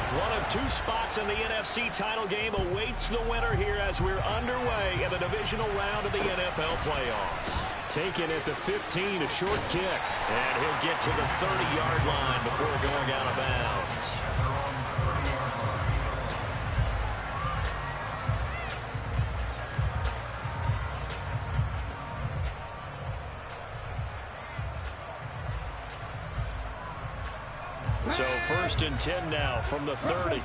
One of two spots in the NFC title game awaits the winner here as we're underway in the divisional round of the NFL playoffs. Taken at the 15, a short kick. And he'll get to the 30-yard line before going out of bounds. So 1st and 10 now from the 30.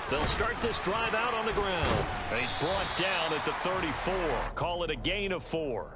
They'll start this drive out on the ground. And he's brought down at the 34. Call it a gain of 4.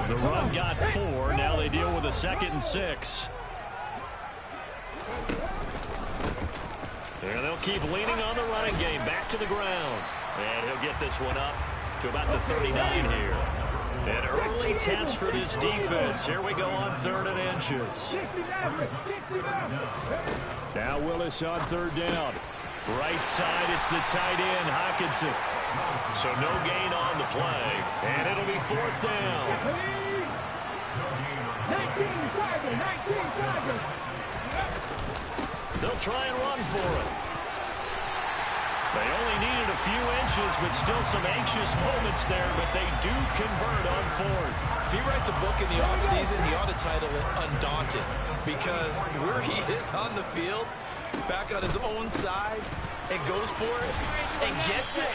The run got 4. Now they deal with a 2nd and 6. And they'll keep leaning on the running game. Back to the ground. And he'll get this one up to about the 39 here. An early test for this defense. Here we go on 3rd and inches. Now Willis on 3rd down. Right side, it's the tight end, Hockenson. So no gain on the play. And it'll be 4th down. 19, they'll try and run for it. They only needed a few inches, but still some anxious moments there, but they do convert on 4th. If he writes a book in the offseason, he ought to title it Undaunted, because where he is on the field, back on his own side, and goes for it, and gets it,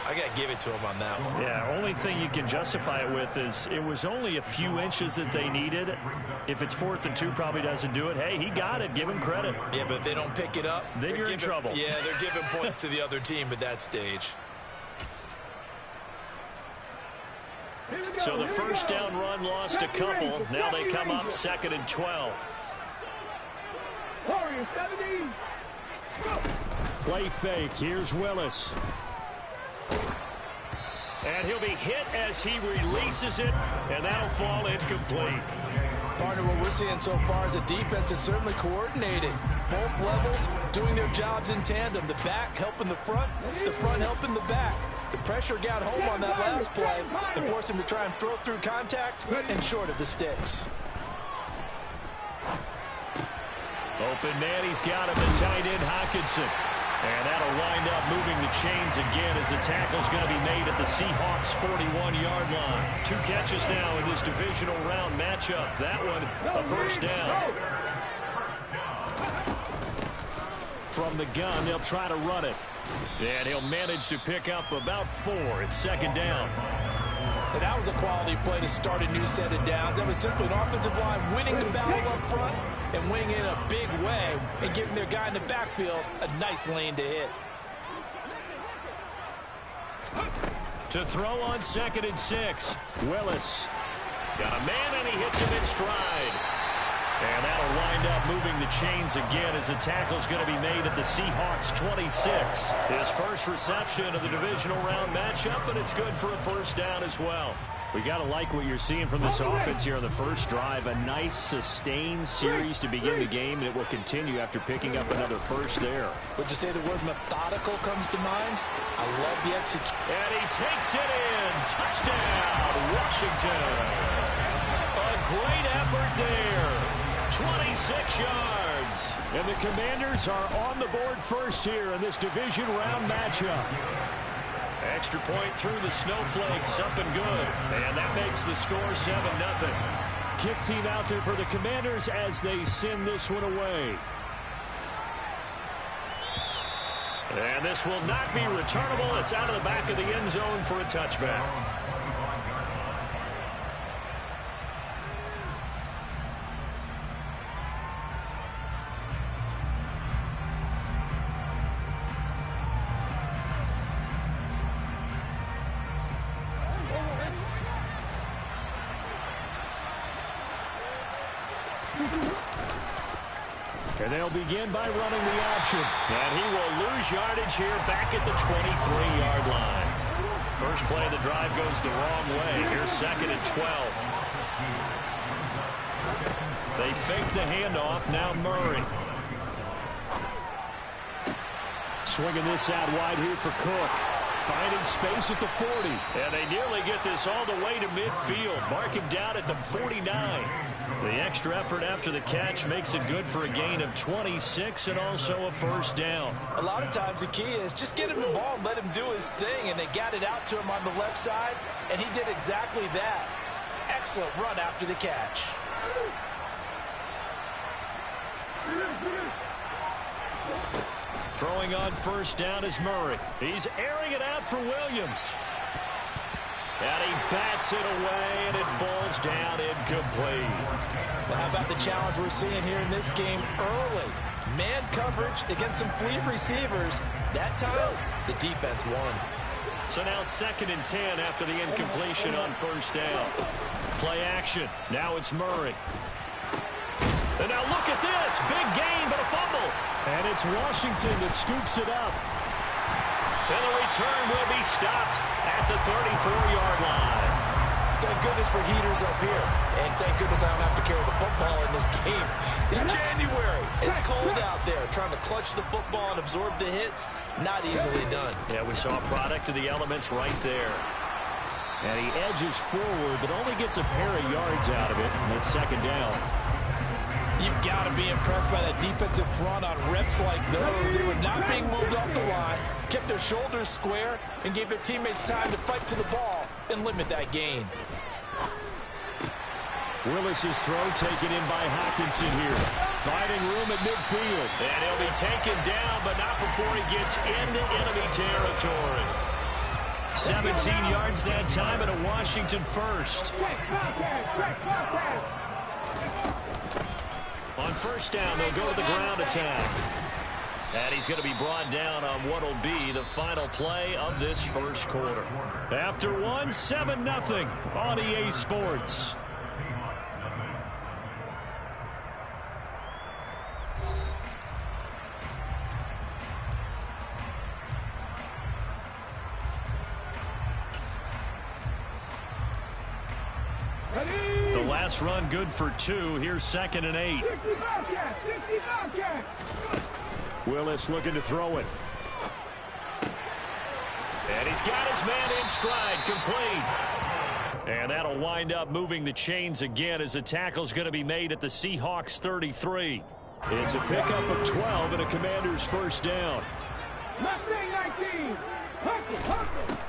I got to give it to him on that one. Yeah, only thing you can justify it with is it was only a few inches that they needed. If it's 4th and 2, probably doesn't do it. Hey, he got it. Give him credit. Yeah, but if they don't pick it up, then you're in trouble. Yeah, they're giving points to the other team at that stage. So the 1st down run lost a couple. Now they come up 2nd and 12. Play fake. Here's Willis. And he'll be hit as he releases it, and that'll fall incomplete. Partner, what we're seeing so far is a defense that's certainly coordinated. Both levels doing their jobs in tandem. The back helping the front helping the back. The pressure got home on that last play and forced him to try and throw through contact and short of the sticks. Open man, he's got him, the tight end Hockenson. And that'll wind up moving the chains again as the tackle's going to be made at the Seahawks' 41-yard line. 2 catches now in this divisional round matchup. That one, a 1st down. From the gun, they'll try to run it. And he'll manage to pick up about 4. It's 2nd down. And that was a quality play to start a new set of downs. That was simply an offensive line winning the battle up front and winning in a big way and giving their guy in the backfield a nice lane to hit. To throw on 2nd and 6. Willis. Got a man, and he hits him in stride. And that'll wind up moving the chains again as the tackle's going to be made at the Seahawks' 26. His first reception of the divisional round matchup, and it's good for a 1st down as well. We got to like what you're seeing from this offense here on the first drive. A nice, sustained series to begin the game, and it will continue after picking up another 1st there. Would you say the word methodical comes to mind? I love the execution. And he takes it in. Touchdown, Washington. A great effort there. 26 yards. And the Commanders are on the board first here in this division round matchup. Extra point through the snowflakes, up and good. And that makes the score 7-0. Kick team out there for the Commanders as they send this one away. And this will not be returnable. It's out of the back of the end zone for a touchback. And they'll begin by running the option. And he will lose yardage here back at the 23-yard line. First play of the drive goes the wrong way. Here's 2nd and 12. They fake the handoff. Now Murray. Swinging this out wide here for Cook. Finding space at the 40. And they nearly get this all the way to midfield. Mark him down at the 49. The extra effort after the catch makes it good for a gain of 26 and also a first down. A lot of times the key is just get him the ball and let him do his thing. And they got it out to him on the left side. And he did exactly that. Excellent run after the catch. Throwing on first down is Murray. He's airing it out for Williams. And he bats it away, and it falls down incomplete. Well, how about the challenge we're seeing here in this game early? Man coverage against some fleet receivers. That time, the defense won. So now 2nd and 10 after the incompletion on first down. Play action. Now it's Murray. And now look at this. Big gain, but a fumble. And it's Washington that scoops it up. And the return will be stopped at the 34-yard line. Thank goodness for heaters up here. And thank goodness I don't have to carry the football in this game. It's January. It's cold out there. Trying to clutch the football and absorb the hits, not easily done. Yeah, we saw a product of the elements right there. And he edges forward, but only gets a pair of yards out of it. And it's 2nd down. You've got to be impressed by that defensive front on reps like those. They were not being moved off the line, kept their shoulders square, and gave their teammates time to fight to the ball and limit that gain. Willis's throw taken in by Hawkinson here. Finding room at midfield. And he'll be taken down, but not before he gets into enemy territory. 17 yards that time and a Washington first. On first down, they'll go to the ground attack. And he's going to be brought down on what will be the final play of this first quarter. After 7-0 on EA Sports. The last run good for 2. Here's 2nd and 8. Willis looking to throw it. And he's got his man in stride, complete. And that'll wind up moving the chains again as the tackle's going to be made at the Seahawks 33. It's a pickup of 12 and a Commander's first down.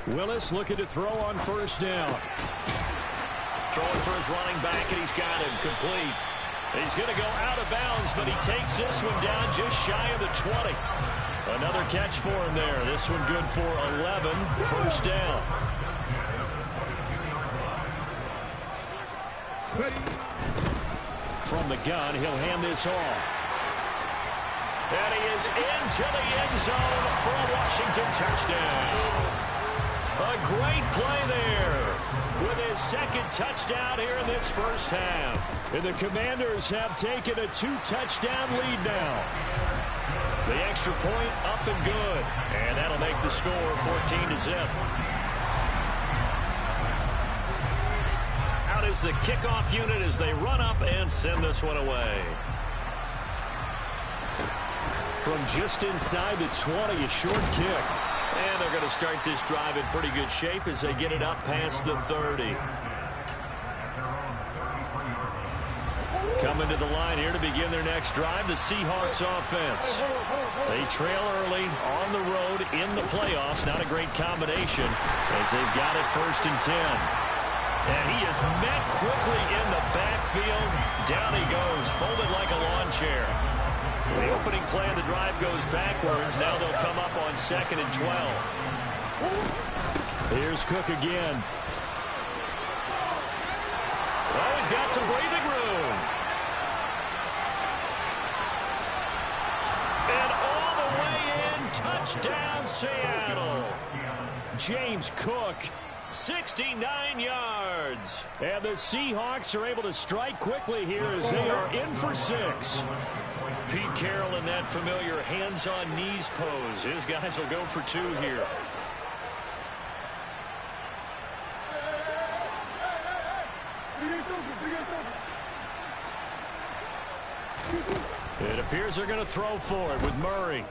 Willis looking to throw on first down. Throwing for his running back, and he's got him complete. He's going to go out of bounds, but he takes this one down just shy of the 20. Another catch for him there. This one good for 11. First down. From the gun, he'll hand this off. And he is into the end zone for a Washington touchdown. A great play there with his 2nd touchdown here in this first half. And the Commanders have taken a 2-touchdown lead now. The extra point up and good. And that'll make the score 14-0. Out is the kickoff unit as they run up and send this one away. From just inside the 20, a short kick. And they're going to start this drive in pretty good shape as they get it up past the 30. Coming to the line here to begin their next drive, the Seahawks offense. They trail early on the road in the playoffs. Not a great combination as they've got it 1st and 10. And he is met quickly in the backfield. Down he goes, folded like a lawn chair. The opening play of the drive goes backwards. Now they'll come up on 2nd and 12. Here's Cook again. Oh, he's got some breathing room. And all the way in, touchdown Seattle. James Cook 69 yards. And the Seahawks are able to strike quickly here as they are in for 6. Pete Carroll in that familiar hands-on knees pose. His guys will go for 2 here. It appears they're going to throw for it with Murray.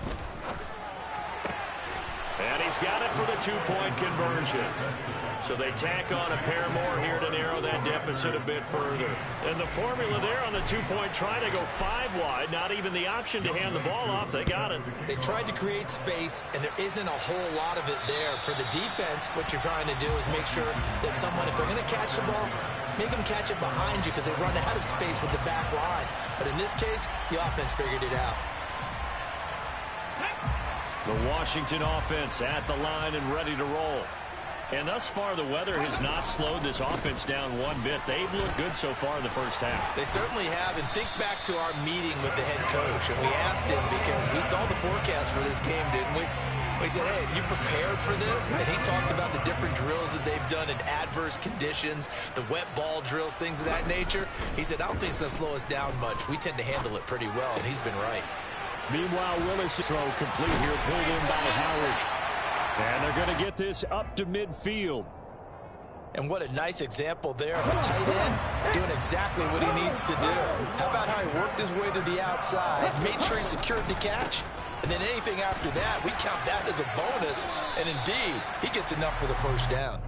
And he's got it for the 2-point conversion. So they tack on a pair more here to narrow that deficit a bit further. And the formula there on the 2-point try to go 5 wide. Not even the option to hand the ball off. They got it. They tried to create space, and there isn't a whole lot of it there. For the defense, what you're trying to do is make sure that if they're going to catch the ball, make them catch it behind you because they run out of space with the back line. But in this case, the offense figured it out. The Washington offense at the line and ready to roll. And thus far, the weather has not slowed this offense down one bit. They've looked good so far in the first half. They certainly have. And think back to our meeting with the head coach. And we asked him because we saw the forecast for this game, didn't we? We said, hey, have you prepared for this? And he talked about the different drills that they've done in adverse conditions, the wet ball drills, things of that nature. He said, I don't think it's going to slow us down much. We tend to handle it pretty well, and he's been right. Meanwhile, Willis' throw complete here, pulled in by Howard. And they're going to get this up to midfield. And what a nice example there of a tight end doing exactly what he needs to do. How about how he worked his way to the outside, made sure he secured the catch, and then anything after that, we count that as a bonus. And indeed, he gets enough for the first down.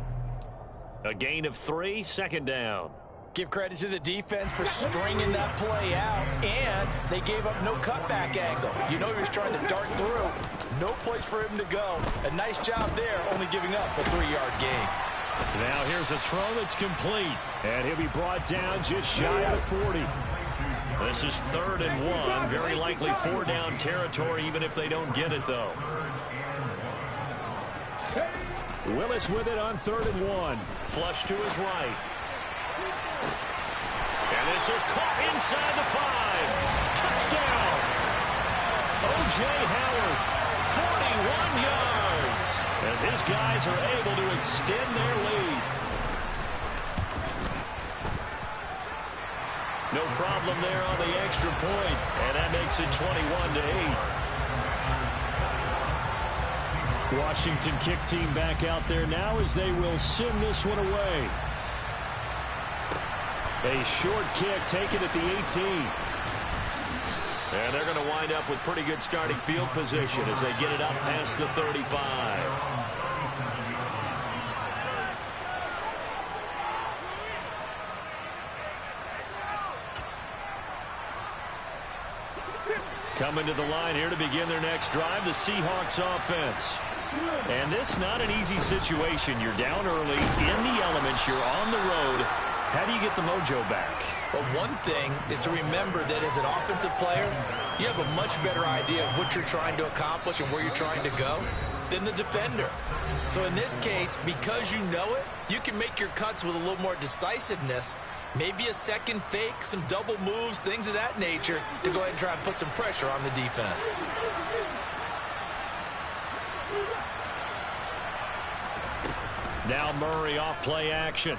A gain of 3, second down. Give credit to the defense for stringing that play out, and they gave up no cutback angle. You know he was trying to dart through. No place for him to go. A nice job there, only giving up a 3-yard gain. Now here's a throw that's complete, and he'll be brought down just shy of the 40. This is 3rd and 1, very likely 4-down territory, even if they don't get it, though. Willis with it on 3rd and 1. Flush to his right. And this is caught inside the 5. Touchdown! O.J. Howard, 41 yards, as his guys are able to extend their lead. No problem there on the extra point, and that makes it 21-8. Washington kick team back out there now as they will send this one away. A short kick taken at the 18. And they're going to wind up with pretty good starting field position as they get it up past the 35. Coming to the line here to begin their next drive, the Seahawks offense. And this not an easy situation. You're down early, in the elements, you're on the road. How do you get the mojo back? Well, one thing is to remember that as an offensive player, you have a much better idea of what you're trying to accomplish and where you're trying to go than the defender. So in this case, because you know it, you can make your cuts with a little more decisiveness. Maybe a second fake, some double moves, things of that nature to go ahead and try and put some pressure on the defense. Now Murray off play action.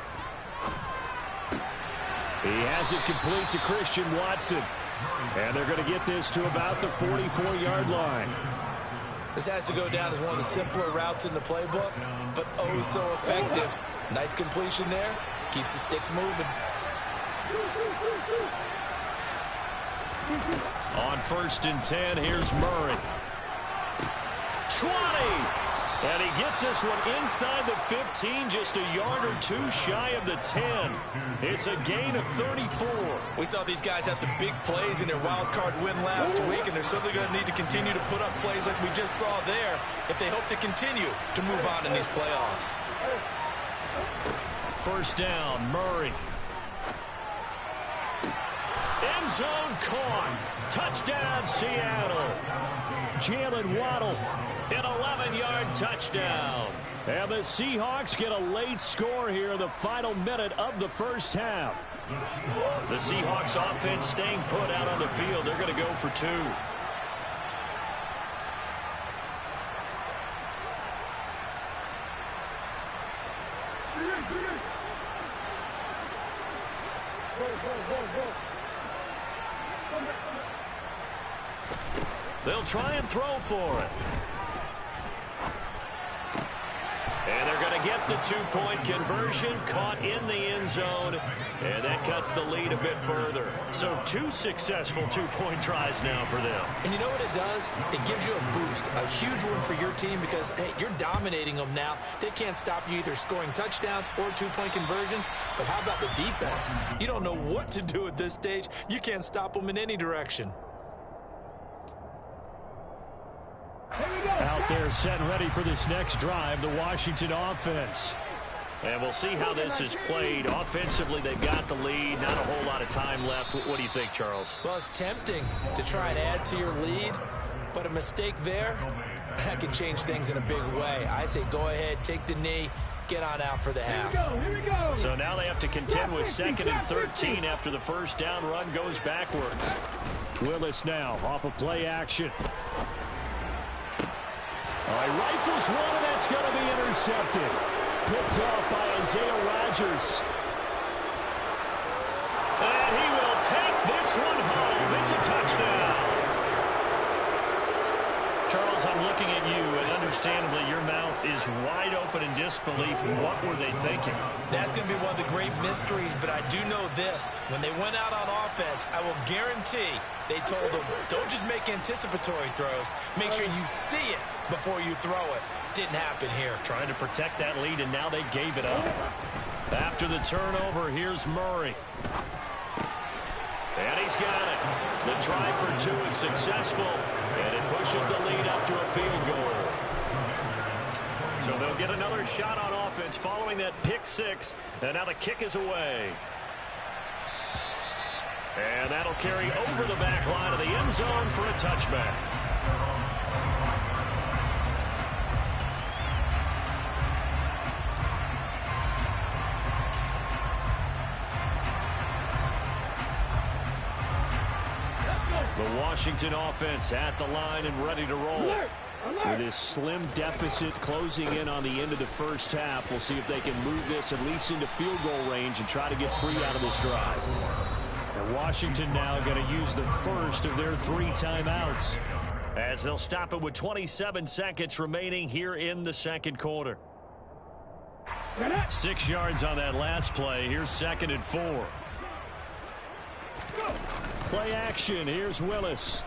He has it complete to Christian Watson. And they're going to get this to about the 44-yard line. This has to go down as one of the simpler routes in the playbook, but oh so effective. Nice completion there. Keeps the sticks moving. On 1st and 10, here's Murray. 20! And he gets this one inside the 15, just a yard or 2 shy of the 10. It's a gain of 34. We saw these guys have some big plays in their wild card win last week, and they're certainly going to need to continue to put up plays like we just saw there if they hope to continue to move on in these playoffs. 1st down, Murray. End zone caught. Touchdown, Seattle. Jalen Waddle. An 11-yard touchdown. And the Seahawks get a late score here in the final minute of the first half. The Seahawks offense staying put out on the field. They're going to go for 2. They'll try and throw for it. And they're going to get the two-point conversion, caught in the end zone, and that cuts the lead a bit further. So 2 successful two-point tries now for them. And you know what it does? It gives you a boost, a huge one for your team because, hey, you're dominating them now. They can't stop you either scoring touchdowns or two-point conversions. But how about the defense? You don't know what to do at this stage. You can't stop them in any direction. Out there set and ready for this next drive, the Washington offense. And we'll see how this is played. Offensively, they've got the lead. Not a whole lot of time left. What do you think, Charles? Well, it's tempting to try and add to your lead, but a mistake there, that can change things in a big way. I say go ahead, take the knee, get on out for the half. Here we go. So now they have to contend with 2nd and 13 after the first down run goes backwards. Willis now off of play action. All right, rifles one, and that's going to be intercepted. Picked off by Isaiah Rodgers. And he will take this one home. It's a touchdown. Charles, I'm looking at you, and understandably, your mouth is wide open in disbelief. What were they thinking? That's going to be one of the great mysteries, but I do know this. When they went out on offense, I will guarantee they told them, don't just make anticipatory throws. Make sure you see it before you throw it. Didn't happen here. Trying to protect that lead, and now they gave it up. After the turnover, here's Murray. And he's got it. The try for 2 is successful, and it pushes the lead up to a field goal. So they'll get another shot on offense following that pick 6, and now the kick is away. And that'll carry over the back line of the end zone for a touchback. The Washington offense at the line and ready to roll. With this slim deficit closing in on the end of the first half, we'll see if they can move this at least into field goal range and try to get 3 out of this drive. And Washington now going to use the first of their 3 timeouts, as they'll stop it with 27 seconds remaining here in the second quarter. 6 yards on that last play. Here's 2nd and 4. Play action. Here's Willis.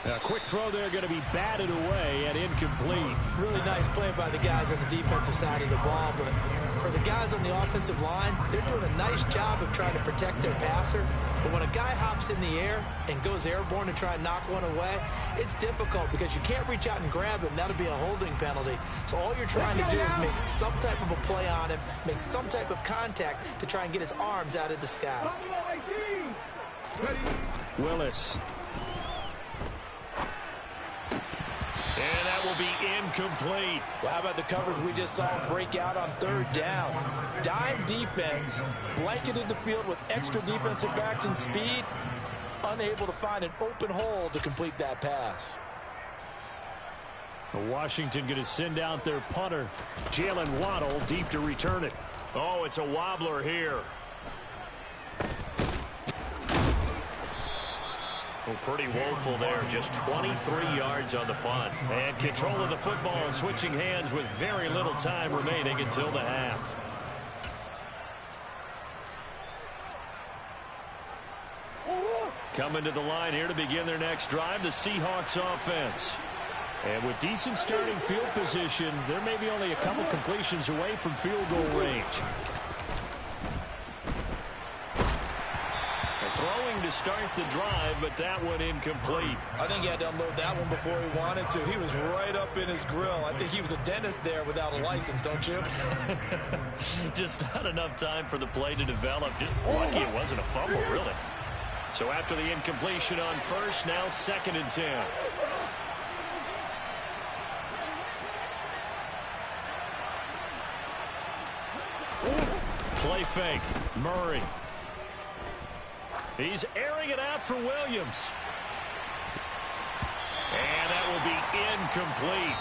A quick throw there, going to be batted away and incomplete. Really nice play by the guys on the defensive side of the ball, but for the guys on the offensive line, they're doing a nice job of trying to protect their passer. But when a guy hops in the air and goes airborne to try and knock one away, it's difficult because you can't reach out and grab him. That'll be a holding penalty. So all you're trying to do is make some type of a play on him, make some type of contact to try and get his arms out of the sky. Willis. And that will be incomplete. Well, how about the coverage we just saw break out on 3rd down? Dime defense, blanketed the field with extra defensive backs and speed, unable to find an open hole to complete that pass. Washington going to send out their punter, Jalen Waddle, deep to return it. Oh, it's a wobbler here. Oh, pretty woeful there. Just 23 yards on the punt. And control of the football switching hands with very little time remaining until the half. Coming to the line here to begin their next drive, the Seahawks offense. And with decent starting field position, there may be only a couple completions away from field goal range. Throwing to start the drive, but that one incomplete. I think he had to unload that one before he wanted to. He was right up in his grill. I think he was a dentist there without a license, don't you? Just not enough time for the play to develop. Just lucky it wasn't a fumble, really. So after the incompletion on first, now 2nd and 10. Play fake. Murray. He's airing it out for Williams. And that will be incomplete.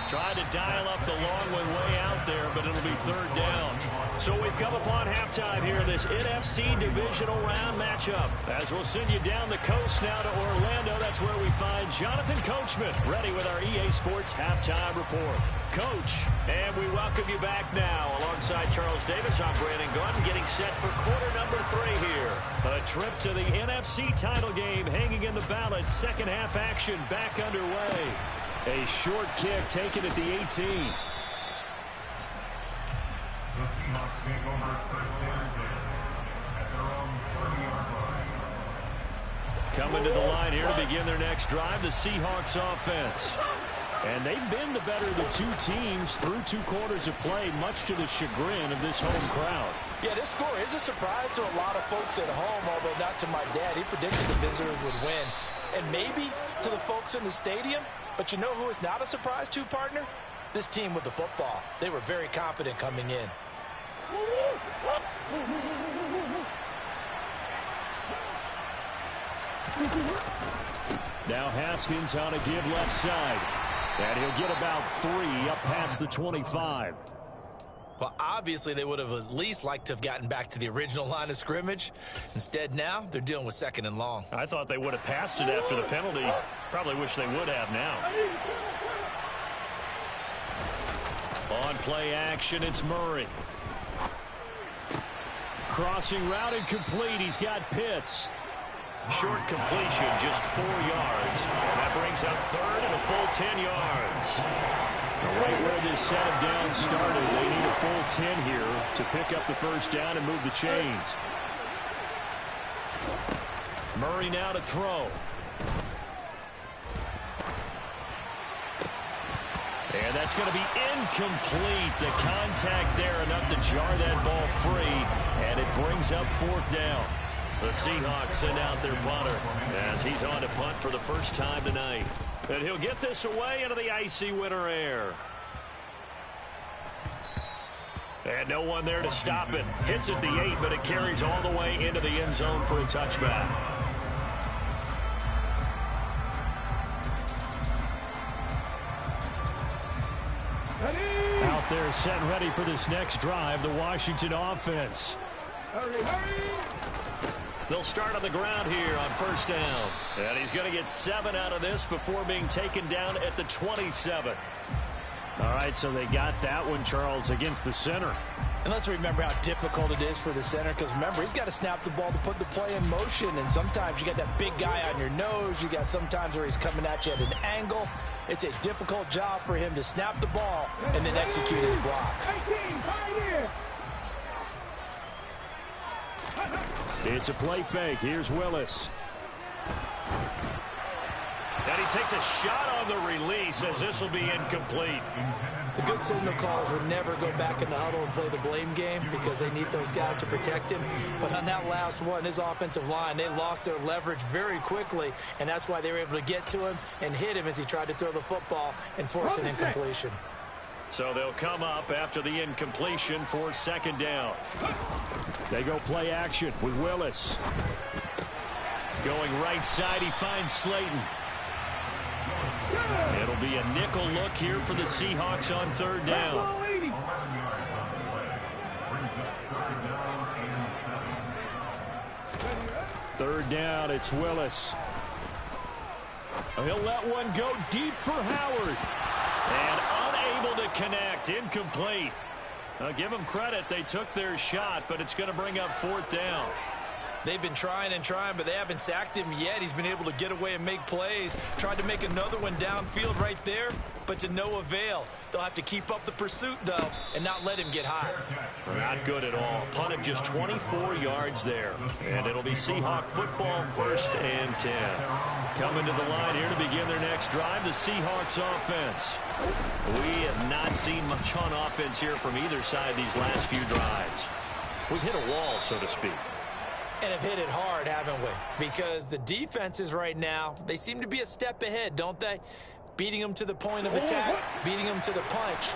Tried to dial up the long one way out there, but it'll be 3rd down. So we've come upon halftime here in this NFC divisional round matchup. As we'll send you down the coast now to Orlando, that's where we find Jonathan Coachman ready with our EA Sports halftime report. Coach, and we welcome you back now. Alongside Charles Davis, I'm Brandon Gunn, getting set for quarter number 3 here. A trip to the NFC title game hanging in the balance. Second half action back underway. A short kick taken at the 18. The Seahawks take over first down at their own 30-yard line. Coming to the line here to begin their next drive, the Seahawks offense. And they've been the better of the two teams through 2 quarters of play, much to the chagrin of this home crowd. Yeah, this score is a surprise to a lot of folks at home, although not to my dad. He predicted the visitors would win. And maybe to the folks in the stadium, but you know who is not a surprise to, partner? This team with the football. They were very confident coming in. Now Haskins on a give left side. And he'll get about 3 up past the 25. Well, obviously they would have at least liked to have gotten back to the original line of scrimmage. Instead now, they're dealing with 2nd and long. I thought they would have passed it after the penalty. Probably wish they would have now. On play action, it's Murray. Crossing route incomplete. He's got Pitts. Short completion, just 4 yards. And that brings up 3rd and a full 10 yards. Right where this set of downs started, they need a full 10 here to pick up the first down and move the chains. Murray now to throw. And that's going to be incomplete. The contact there enough to jar that ball free, and it brings up 4th down. The Seahawks send out their punter as he's on to punt for the first time tonight. And he'll get this away into the icy winter air. And no one there to stop it. Hits at the 8, but it carries all the way into the end zone for a touchback. Out there set and ready for this next drive, the Washington offense. They'll start on the ground here on first down. And he's going to get 7 out of this before being taken down at the 27. All right, so they got that one, Charles, against the center. And let's remember how difficult it is for the center, because remember, he's got to snap the ball to put the play in motion, and sometimes you got that big guy on your nose. You got sometimes where he's coming at you at an angle. It's a difficult job for him to snap the ball and then execute his block. It's a play fake. Here's Willis. And he takes a shot on the release as this will be incomplete. The good signal callers would never go back in the huddle and play the blame game because they need those guys to protect him. But on that last one, his offensive line, they lost their leverage very quickly, and that's why they were able to get to him and hit him as he tried to throw the football and force an incompletion. So they'll come up after the incompletion for 2nd down. They go play action with Willis. Going right side, he finds Slayton. It'll be a nickel look here for the Seahawks on 3rd down. 3rd down, it's Willis. He'll let one go deep for Howard. And unable to connect, incomplete. I'll give them credit, they took their shot, but it's going to bring up 4th down. They've been trying and trying, but they haven't sacked him yet. He's been able to get away and make plays. Tried to make another one downfield right there, but to no avail. They'll have to keep up the pursuit, though, and not let him get hot. Not good at all. Punt of just 24 yards there. And it'll be Seahawk football, 1st and 10. Coming to the line here to begin their next drive, the Seahawks offense. We have not seen much on offense here from either side these last few drives. We've hit a wall, so to speak. And have hit it hard, haven't we? Because the defenses right now, they seem to be a step ahead, don't they? Beating them to the point of attack, beating them to the punch.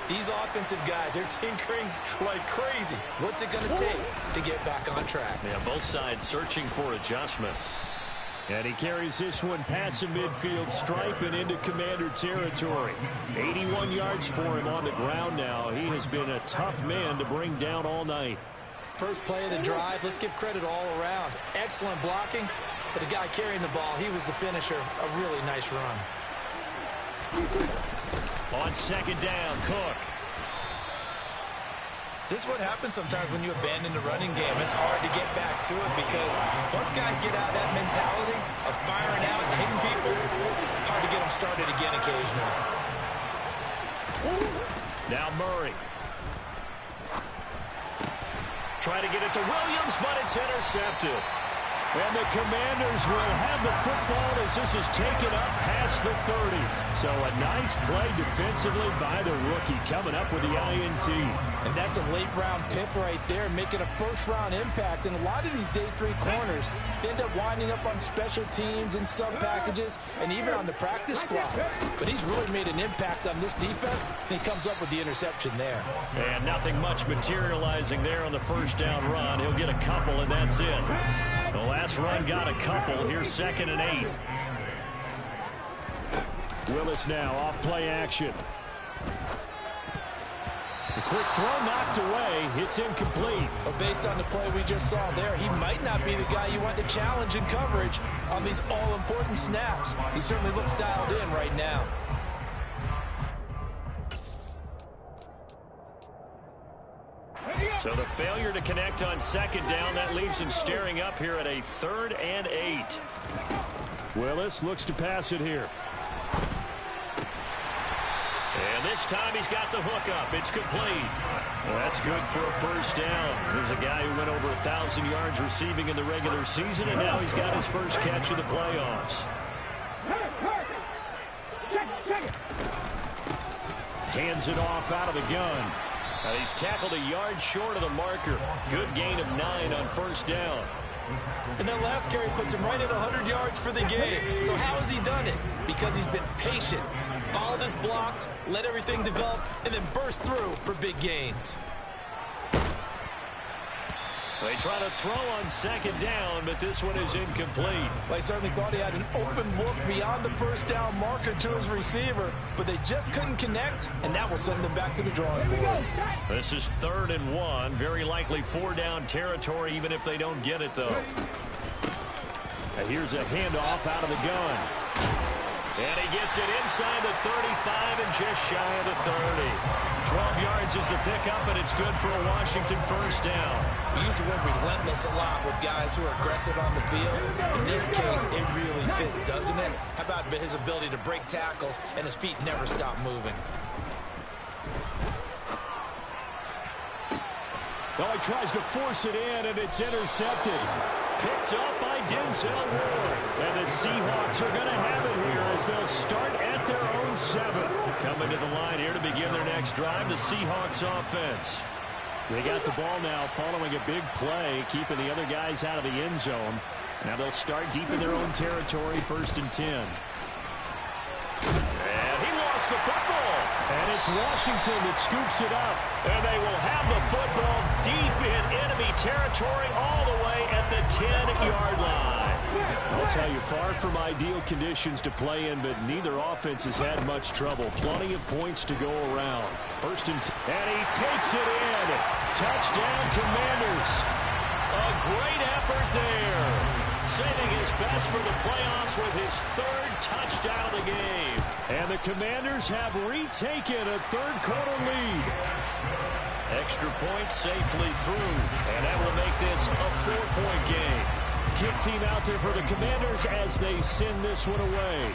These offensive guys, they're tinkering like crazy. What's it going to take to get back on track? Yeah, both sides searching for adjustments. And he carries this one past the midfield stripe and into Commander territory. 81 yards for him on the ground now. He has been a tough man to bring down all night. First play of the drive, let's give credit all around. Excellent blocking, but the guy carrying the ball, he was the finisher. A really nice run. On second down, Cook. This is what happens sometimes when you abandon the running game. It's hard to get back to it because once guys get out of that mentality of firing out and hitting people, hard to get them started again occasionally. Now Murray. Try to get it to Williams, but it's intercepted. And the Commanders will have the football as this is taken up past the 30. So a nice play defensively by the rookie coming up with the INT. And that's a late-round pick right there, making a first-round impact. And a lot of these day 3 corners end up winding up on special teams and sub-packages and even on the practice squad. But he's really made an impact on this defense, and he comes up with the interception there. And nothing much materializing there on the first down run. He'll get a couple, and that's it. The last run got a couple. Here's 2nd and 8. Willis now off play action. The quick throw knocked away. It's incomplete. But based on the play we just saw there, he might not be the guy you want to challenge in coverage on these all-important snaps. He certainly looks dialed in right now. So the failure to connect on 2nd down, that leaves him staring up here at a 3rd and 8. Willis looks to pass it here. And this time he's got the hook up. It's complete. Well, that's good for a first down. Here's a guy who went over 1,000 yards receiving in the regular season, and now he's got his first catch of the playoffs. Hands it off out of the gun. He's tackled a yard short of the marker. Good gain of 9 on first down. And that last carry puts him right at 100 yards for the game. So how has he done it? Because he's been patient, followed his blocks, let everything develop, and then burst through for big gains. They try to throw on 2nd down, but this one is incomplete. They certainly thought he had an open look beyond the first down marker to his receiver, but they just couldn't connect, and that will send them back to the drawing board. This is 3rd and 1. Very likely 4-down territory, even if they don't get it, though. And here's a handoff out of the gun. And he gets it inside the 35 and just shy of the 30. 12 yards is the pickup, and it's good for a Washington first down. We use the word relentless a lot with guys who are aggressive on the field. In this case, it really fits, doesn't it? How about his ability to break tackles and his feet never stop moving? Well, he tries to force it in, and it's intercepted. Picked up by Denzel Ward. And the Seahawks are going to have it here as they'll start at their own 7. Coming to the line here to begin their next drive, the Seahawks offense. They got the ball now following a big play, keeping the other guys out of the end zone. Now they'll start deep in their own territory, 1st and 10. And he lost the football. And it's Washington that scoops it up. And they will have the football deep in enemy territory all the way at the 10-yard line. I'll tell you, far from ideal conditions to play in, but neither offense has had much trouble. Plenty of points to go around. 1st and 10. And he takes it in. Touchdown, Commanders. A great effort there. Saving his best for the playoffs with his 3rd touchdown of the game. And the Commanders have retaken a 3rd-quarter lead. Extra point safely through. And that will make this a 4-point game. Kick team out there for the Commanders as they send this one away.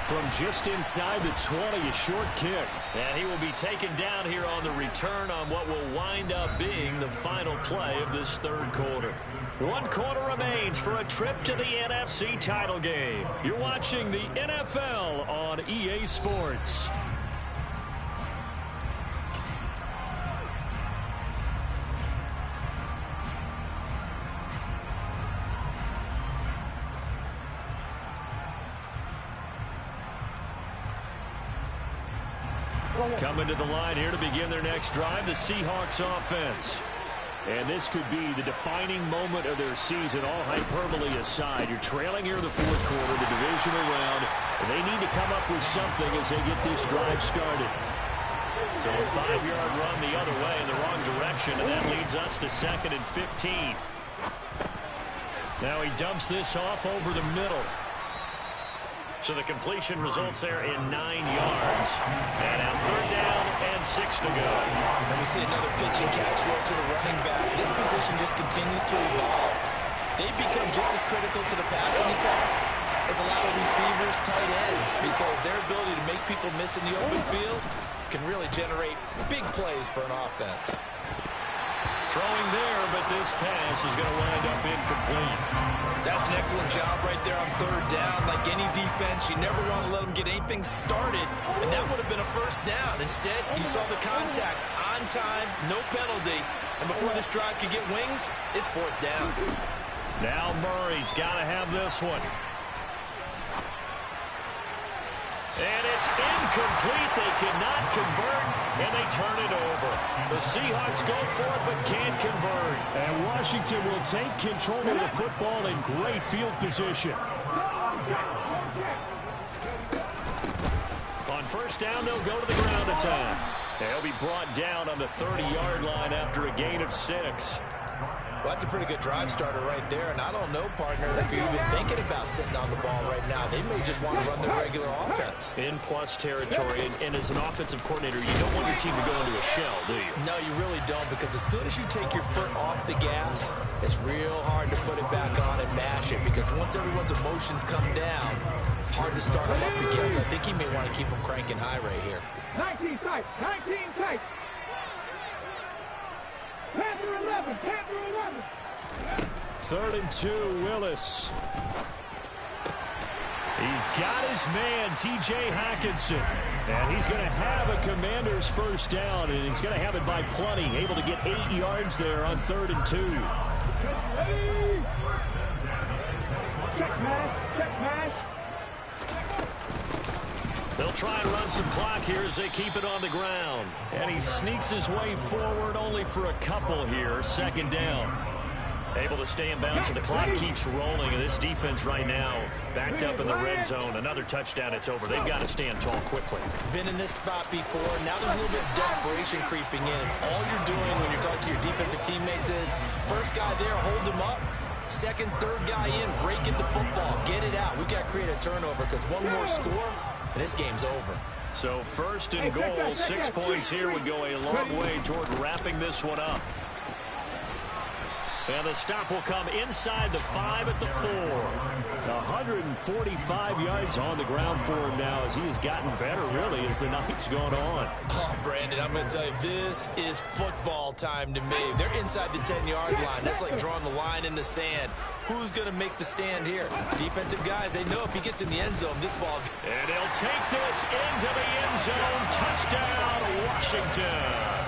From just inside the 20, a short kick. And he will be taken down here on the return on what will wind up being the final play of this 3rd quarter. 1 quarter remains for a trip to the NFC title game. You're watching the NFL on EA Sports. Coming to the line here to begin their next drive, the Seahawks offense. And this could be the defining moment of their season, all hyperbole aside. You're trailing here in the fourth quarter, the divisional round, and they need to come up with something as they get this drive started. So a 5-yard run the other way in the wrong direction, and that leads us to 2nd and 15. Now he dumps this off over the middle. So the completion results there in 9 yards. And now 3rd down and 6 to go. And we see another pitch and catch there to the running back. This position just continues to evolve. They become just as critical to the passing attack as a lot of receivers, tight ends, because their ability to make people miss in the open field can really generate big plays for an offense. Throwing there, but this pass is going to wind up incomplete. That's an excellent job right there on 3rd down. Like any defense, you never want to let them get anything started, and that would have been a 1st down. Instead, you saw the contact on time, no penalty, and before this drive could get wings, it's 4th down. Now Murray's got to have this one. And it's incomplete. They cannot convert, and they turn it over. The Seahawks go for it, but can't convert. And Washington will take control of the football in great field position. On 1st down, they'll go to the ground attack. They'll be brought down on the 30-yard line after a gain of 6. Well, that's a pretty good drive starter right there, and I don't know, partner, if you're even thinking about sitting on the ball right now. They may just want to run their regular offense. In plus territory, and as an offensive coordinator, you don't want your team to go into a shell, do you? No, you really don't, because as soon as you take your foot off the gas, it's real hard to put it back on and mash it, because once everyone's emotions come down, hard to start them up again. So I think he may want to keep them cranking high right here. 19 tight, 19 tight. Panther 11, Panther 11. 3rd and 2, Willis. He's got his man, T.J. Hockenson. And he's going to have a Commander's 1st down, and he's going to have it by plenty. Able to get 8 yards there on 3rd and 2. Check pass, check pass. They'll try and run some clock here as they keep it on the ground. And he sneaks his way forward only for a couple here. 2nd down. Able to stay in bounds, and the clock keeps rolling. And this defense right now backed up in the red zone. Another touchdown, it's over. They've got to stand tall quickly. Been in this spot before. Now there's a little bit of desperation creeping in. And all you're doing when you're talking to your defensive teammates is, first guy there, hold him up. 2nd, 3rd guy in, break into football. Get it out. We've got to create a turnover, because one more score, and this game's over. So 1st and goal, 6 points here would go a long way toward wrapping this one up. And the stop will come inside the 5 at the 4. 145 yards on the ground for him now as he has gotten better, really, as the night's gone on. Oh, Brandon, I'm going to tell you, this is football time to me. They're inside the 10-yard line. That's like drawing the line in the sand. Who's going to make the stand here? Defensive guys, they know if he gets in the end zone, this ball... And he'll take this into the end zone. Touchdown, Washington.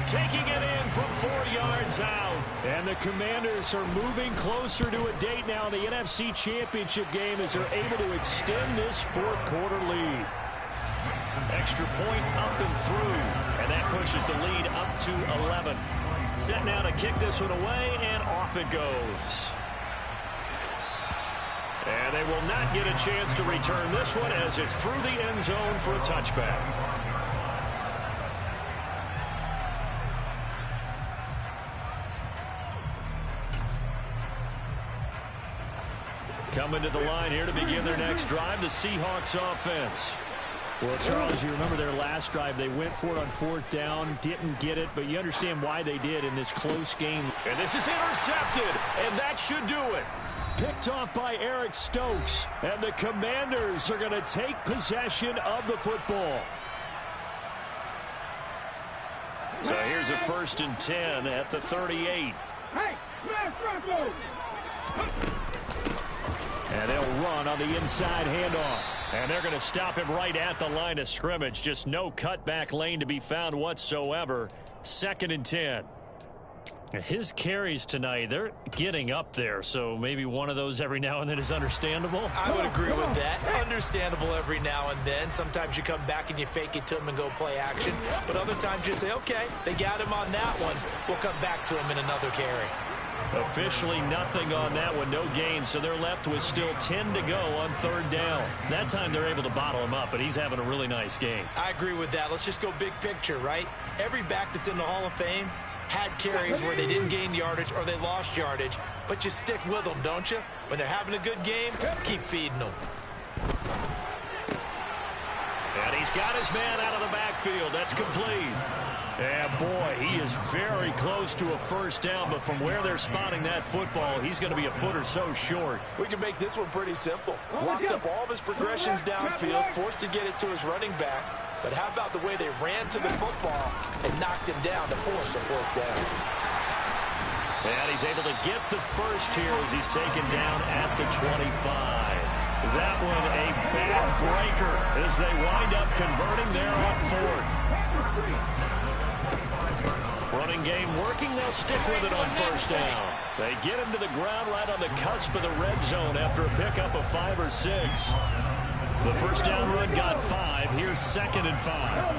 Taking it in from 4 yards out. And the Commanders are moving closer to a date now in the NFC Championship game as they're able to extend this 4th quarter lead. Extra point up and through. And that pushes the lead up to 11. Set now to kick this one away, and off it goes. And they will not get a chance to return this one as it's through the end zone for a touchback. Coming to the line here to begin their next drive, the Seahawks offense. Well, Charles, you remember their last drive. They went for it on 4th down, didn't get it, but you understand why they did in this close game. And this is intercepted, and that should do it. Picked off by Eric Stokes, and the Commanders are going to take possession of the football. So here's a 1st and 10 at the 38. Hey, smash Bronco! And they'll run on the inside handoff. And they're going to stop him right at the line of scrimmage. Just no cutback lane to be found whatsoever. 2nd and 10. His carries tonight, they're getting up there, so maybe one of those every now and then is understandable. I would agree with that. Understandable every now and then. Sometimes you come back and you fake it to him and go play action. But other times you say, okay, they got him on that one. We'll come back to him in another carry. Officially nothing on that one, no gain, so they're left with still 10 to go on third down. That time they're able to bottle him up, but he's having a really nice game. I agree with that. Let's just go big picture, right? Every back that's in the Hall of Fame had carries where they didn't gain yardage or they lost yardage, but you stick with them, don't you? When they're having a good game, keep feeding them. And he's got his man out of the backfield. That's complete. And boy, he is very close to a first down, but from where they're spotting that football, he's going to be a foot or so short. We can make this one pretty simple. Locked up all of his progressions downfield, forced to get it to his running back. But how about the way they ran to the football and knocked him down to force a fourth down? And he's able to get the first here as he's taken down at the 25. That one a bad breaker as they wind up converting there on fourth. Running game working. They'll stick with it on first down. They get him to the ground right on the cusp of the red zone after a pickup of 5 or 6. The first down run got 5. Here's 2nd and 5.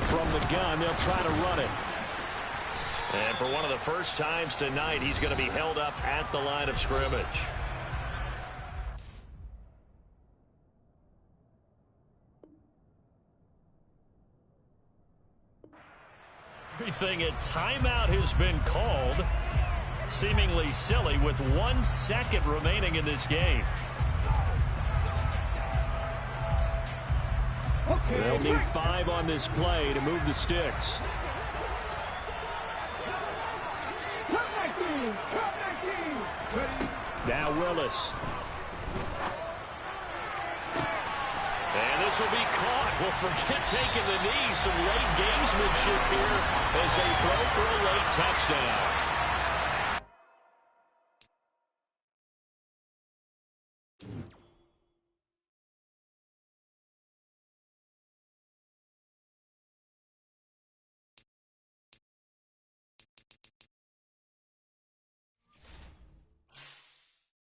From the gun, they'll try to run it. And for one of the first times tonight, he's going to be held up at the line of scrimmage. Everything at timeout has been called. Seemingly silly with 1 second remaining in this game. They'll need 5 on this play to move the sticks. Now Willis. And this will be caught. Well, forget taking the knee. Some late gamesmanship here as they throw for a late touchdown.